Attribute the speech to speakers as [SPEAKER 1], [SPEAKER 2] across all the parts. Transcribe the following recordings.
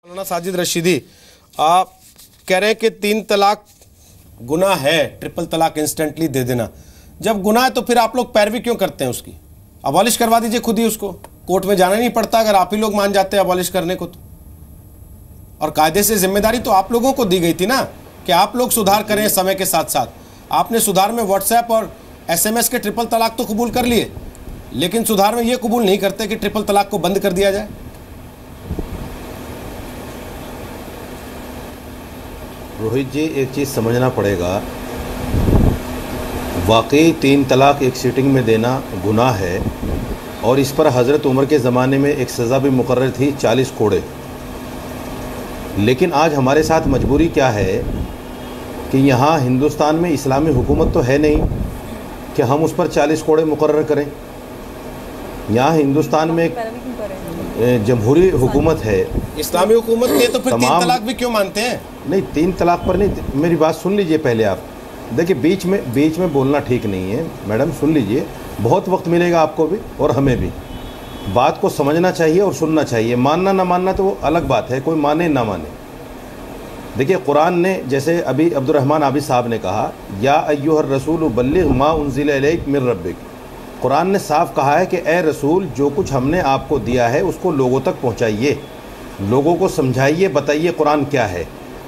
[SPEAKER 1] मौलाना साजिद रशीदी, आप कह रहे हैं कि 3 तलाक गुनाह है, ट्रिपल तलाक इंस्टेंटली दे देना। जब गुनाह है तो फिर आप लोग पैरवी क्यों करते हैं उसकी? अबॉलिश करवा दीजिए खुद ही, उसको कोर्ट में जाना नहीं पड़ता अगर आप ही लोग मान जाते हैं अबॉलिश करने को तो। और कायदे से जिम्मेदारी तो आप लोगों को दी गई थी ना कि आप लोग सुधार करें समय के साथ साथ। आपने सुधार में व्हाट्सएप और SMS के ट्रिपल तलाक तो कबूल कर लिए, लेकिन सुधार में यह कबूल नहीं करते कि ट्रिपल तलाक को बंद कर दिया जाए।
[SPEAKER 2] रोहित जी, एक चीज़ समझना पड़ेगा, वाकई 3 तलाक एक सीटिंग में देना गुनाह है और इस पर हज़रत उमर के ज़माने में एक सज़ा भी मुकर्रर थी, 40 कोड़े। लेकिन आज हमारे साथ मजबूरी क्या है कि यहाँ हिंदुस्तान में इस्लामी हुकूमत तो है नहीं कि हम उस पर 40 कोड़े मुकर्रर करें। यहाँ हिंदुस्तान में जमहूरी हुकूमत है,
[SPEAKER 1] इस्लामी हुकूमत नहीं है तो फिर 3 तलाक भी क्यों मानते हैं?
[SPEAKER 2] नहीं, 3 तलाक पर नहीं, मेरी बात सुन लीजिए पहले आप। देखिए, बीच में बोलना ठीक नहीं है मैडम, सुन लीजिए, बहुत वक्त मिलेगा आपको भी और हमें भी। बात को समझना चाहिए और सुनना चाहिए। मानना ना मानना तो वो अलग बात है, कोई माने ना माने। देखिए, कुरान ने, जैसे अभी अब्दुर्रहमान आबिद साहब ने कहा, या अय्युहर रसूल बल्लिग मा उन्ज़िला इलैक मिन रब्बिक। कुरान ने साफ कहा है कि ए रसूल, जो कुछ हमने आपको दिया है उसको लोगों तक पहुँचाइए, लोगों को समझाइए, बताइए कुरान क्या है।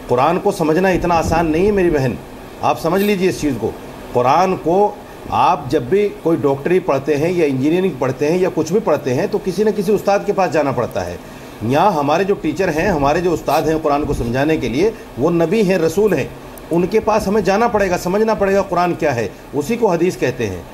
[SPEAKER 2] कुरान को समझना इतना आसान नहीं है मेरी बहन, आप समझ लीजिए इस चीज़ को। कुरान को आप जब भी कोई डॉक्टरी पढ़ते हैं या इंजीनियरिंग पढ़ते हैं या कुछ भी पढ़ते हैं तो किसी न किसी उस्ताद के पास जाना पड़ता है। यहाँ हमारे जो टीचर हैं, हमारे जो उस्ताद हैं कुरान को समझाने के लिए, वो नबी हैं, रसूल हैं, उनके पास हमें जाना पड़ेगा, समझना पड़ेगा कुरान क्या है, उसी को हदीस कहते हैं।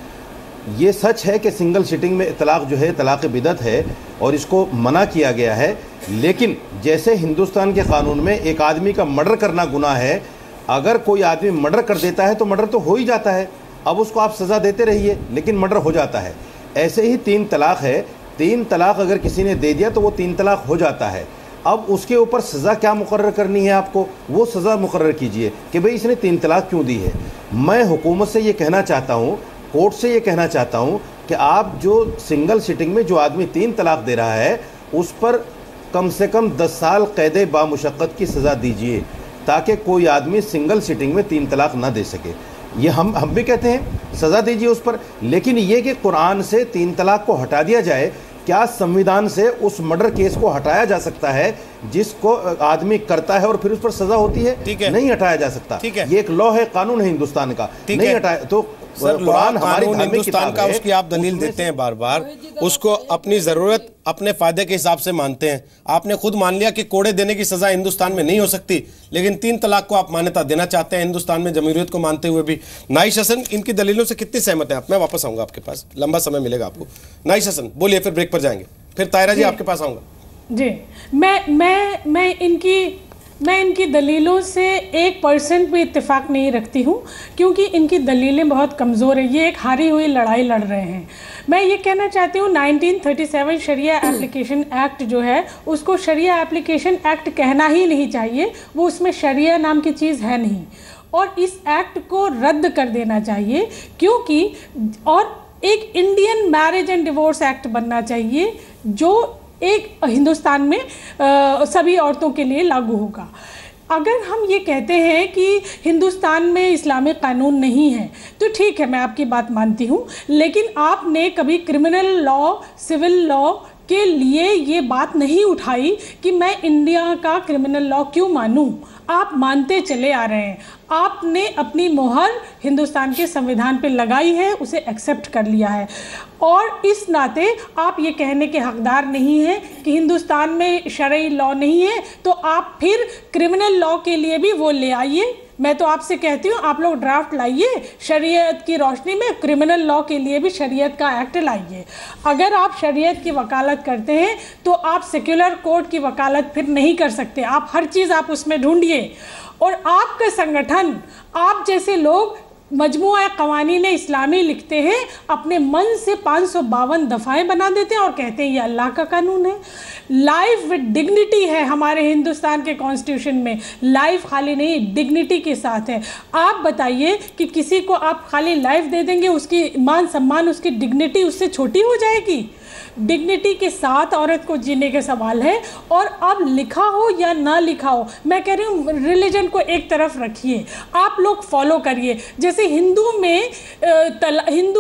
[SPEAKER 2] ये सच है कि सिंगल सिटिंग में तलाक जो है तलाक बिदअत है और इसको मना किया गया है। लेकिन जैसे हिंदुस्तान के कानून में एक आदमी का मर्डर करना गुनाह है, अगर कोई आदमी मर्डर कर देता है तो मर्डर तो हो ही जाता है, अब उसको आप सज़ा देते रहिए, लेकिन मर्डर हो जाता है। ऐसे ही 3 तलाक है, 3 तलाक अगर किसी ने दे दिया तो वो 3 तलाक हो जाता है। अब उसके ऊपर सज़ा क्या मुकर्रर करनी है आपको, वो सज़ा मुकर्रर कीजिए कि भाई इसने 3 तलाक क्यों दी है। मैं हुकूमत से ये कहना चाहता हूँ, कोर्ट से ये कहना चाहता हूँ कि आप जो सिंगल सिटिंग में जो आदमी 3 तलाक दे रहा है उस पर कम से कम 10 साल कैद बामुशक्क़त की सज़ा दीजिए, ताकि कोई आदमी सिंगल सिटिंग में 3 तलाक ना दे सके। ये हम भी कहते हैं, सज़ा दीजिए उस पर। लेकिन ये कि कुरान से 3 तलाक को हटा दिया जाए, क्या संविधान से उस मर्डर केस को हटाया जा सकता है जिसको आदमी करता है और फिर उस पर सज़ा होती है? नहीं हटाया जा सकता। ये एक लॉ है, कानून है हिंदुस्तान का, नहीं हटाया तो
[SPEAKER 1] सर, कुरान हमारी हिंदुस्तान का, उसकी आप दलील देते हैं बार बार, उसको अपनी ज़रूरत अपने फ़ायदे के हिसाब से मानते हैं। आपने खुद मान लिया कि कोड़े देने की सज़ा हिंदुस्तान में नहीं हो सकती, लेकिन 3 तलाक को आप मान्यता देना चाहते हैं हिंदुस्तान में जमहूरियत को मानते हुए भी। नाइश हसन, इनकी दलीलों से कितनी सहमत हैं आप? मैं वापस आऊँगा आपके पास, लंबा समय मिलेगा आपको। नाइश हसन बोलिए, फिर ब्रेक पर जाएंगे, फिर तायरा जी आपके पास आऊँगा।
[SPEAKER 3] जी, मैं इनकी दलीलों से 1% भी इत्तेफाक नहीं रखती हूँ, क्योंकि इनकी दलीलें बहुत कमज़ोर हैं। ये एक हारी हुई लड़ाई लड़ रहे हैं। मैं ये कहना चाहती हूँ 1937 शरिया एप्लीकेशन एक्ट जो है उसको शरिया एप्लीकेशन एक्ट कहना ही नहीं चाहिए, वो उसमें शरिया नाम की चीज़ है नहीं, और इस एक्ट को रद्द कर देना चाहिए, क्योंकि और एक Indian marriage and divorce act बनना चाहिए जो एक हिंदुस्तान में सभी औरतों के लिए लागू होगा। अगर हम ये कहते हैं कि हिंदुस्तान में इस्लामिक कानून नहीं है तो ठीक है, मैं आपकी बात मानती हूँ, लेकिन आपने कभी क्रिमिनल लॉ, सिविल लॉ के लिए ये बात नहीं उठाई कि मैं इंडिया का क्रिमिनल लॉ क्यों मानूं। आप मानते चले आ रहे हैं। आपने अपनी मोहर हिंदुस्तान के संविधान पे लगाई है, उसे एक्सेप्ट कर लिया है, और इस नाते आप ये कहने के हकदार नहीं हैं कि हिंदुस्तान में शरई लॉ नहीं है, तो आप फिर क्रिमिनल लॉ के लिए भी वो ले आइए। मैं तो आपसे कहती हूँ आप लोग ड्राफ्ट लाइए, शरीयत की रोशनी में क्रिमिनल लॉ के लिए भी शरीयत का एक्ट लाइए। अगर आप शरीयत की वकालत करते हैं तो आप सेक्युलर कोर्ट की वकालत फिर नहीं कर सकते, आप हर चीज़ आप उसमें ढूंढिए। और आपका संगठन, आप जैसे लोग मजमुआ कवानीन इस्लामी लिखते हैं, अपने मन से 552 दफ़ाएँ बना देते हैं और कहते हैं ये अल्लाह का कानून है। लाइफ विद डिग्निटी है हमारे हिंदुस्तान के कॉन्स्टिट्यूशन में, लाइफ खाली नहीं डिग्निटी के साथ है। आप बताइए कि किसी को आप खाली लाइफ दे देंगे, उसकी मान सम्मान, उसकी डिग्निटी उससे छोटी हो जाएगी? डिग्निटी के साथ औरत को जीने का सवाल है। और अब लिखा हो या ना लिखा हो, मैं कह रही हूँ रिलीजन को एक तरफ रखिए, आप लोग फॉलो करिए। जैसे हिंदू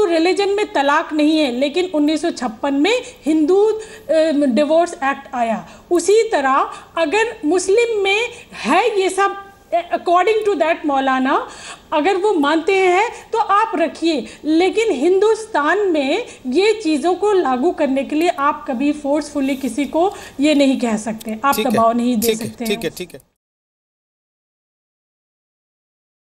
[SPEAKER 3] रिलीजन में तलाक नहीं है, लेकिन 1956 में हिंदू डिवोर्स एक्ट आया। उसी तरह अगर मुस्लिम में है ये सब, अकॉर्डिंग टू दैट मौलाना अगर वो मानते हैं तो आप रखिए, लेकिन हिंदुस्तान में ये चीज़ों को लागू करने के लिए आप कभी फोर्सफुली किसी को ये नहीं कह सकते, आप दबाव नहीं दे सकते।
[SPEAKER 1] ठीक है।